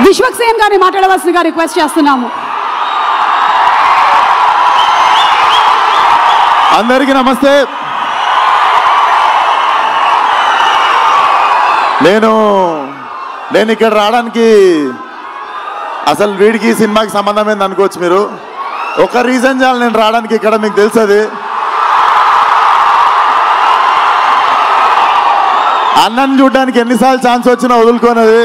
విశ్వక్సేన్ గారిని మాట్లాడవలసిందిగా రిక్వెస్ట్ చేస్తున్నాము. అందరికీ నమస్తే. నేను ఇక్కడ రావడానికి అసలు వీడికి సినిమాకి సంబంధం ఏంది అనుకోవచ్చు మీరు. ఒక రీజన్ చాలు నేను రావడానికి ఇక్కడ, మీకు తెలుసు అది. అన్నని చూడడానికి ఎన్నిసార్లు ఛాన్స్ వచ్చినా వదులుకోనది.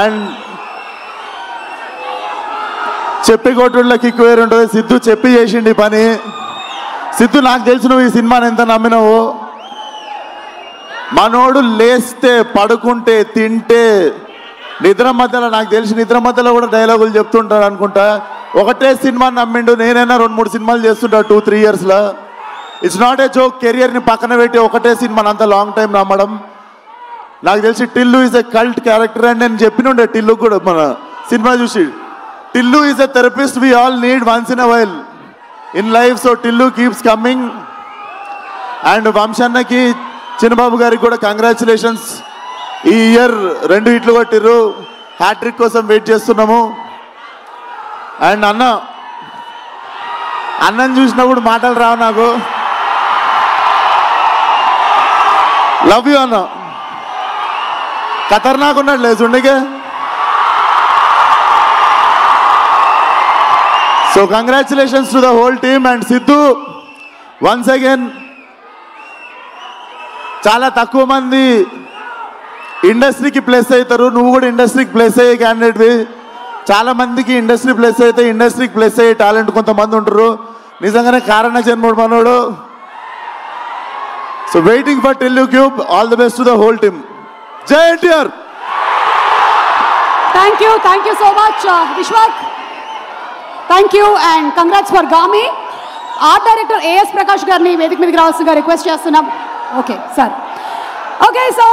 అండ్ చెప్పి కొట్టుళ్ళకి కిక్ వేరు ఉంటుంది. సిద్ధు చెప్పి చేసిండి పని. సిద్ధు నాకు తెలిసి నువ్వు ఈ సినిమాని ఎంత నమ్మినావు. మనోడు లేస్తే పడుకుంటే తింటే నిద్ర మధ్యలో, నాకు తెలిసి నిద్ర మధ్యలో కూడా డైలాగులు చెప్తుంటాడు అనుకుంటా. ఒకటే సినిమా నమ్మిండు. నేనైనా 2-3 సినిమాలు చేస్తుంటా 2-3 ఇయర్స్లో. It's not a joke. కెరియర్ని పక్కన పెట్టి ఒకటే సినిమాని అంత లాంగ్ టైం నమ్మడం. నాకు తెలిసి Tillu is a cult character అని నేను చెప్పినుండే టిల్లు కూడా మన సినిమా చూసి. Tillu is a therapist we all need once in a while in life. So Tillu keeps coming. And వంశన్నకి, చిన్నబాబు గారికి కూడా కంగ్రాచులేషన్స్. ఈ ఇయర్ 2 హిట్లు కొట్టిర్రు. హ్యాట్రిక్ కోసం వెయిట్ చేస్తున్నాము. అండ్ అన్నని చూసినప్పుడు మాటలు రావు నాకు. లవ్ యూ అన్న. ఖతర్నాక్ ఉన్నాడు లేచుండగా. So congratulations to the whole team. And Siddhu once again, చాలా తక్కువ మంది ఇండస్ట్రీకి ప్లేస్ అవుతారు. నువ్వు కూడా ఇండస్ట్రీకి ప్లేస్ అయ్యే క్యాండిడేట్వి. చాలా మందికి ఇండస్ట్రీ ప్లేస్ అయితే ఇండస్ట్రీకి ప్లేస్ అయ్యే టాలెంట్ కొంతమంది ఉంటారు. నిజంగానే కారణ జన్ముడు మనోడు. So waiting for Tillu cube. All the best to the whole team. జై NTR. Thank you so much Vishwak. Thank you and congrats for Gaami. Art director AS Prakash గారిని వేదిక మీదకి రావాల్సిందిగా రిక్వెస్ట్ చేస్తున్నాం. Okay sir. Okay so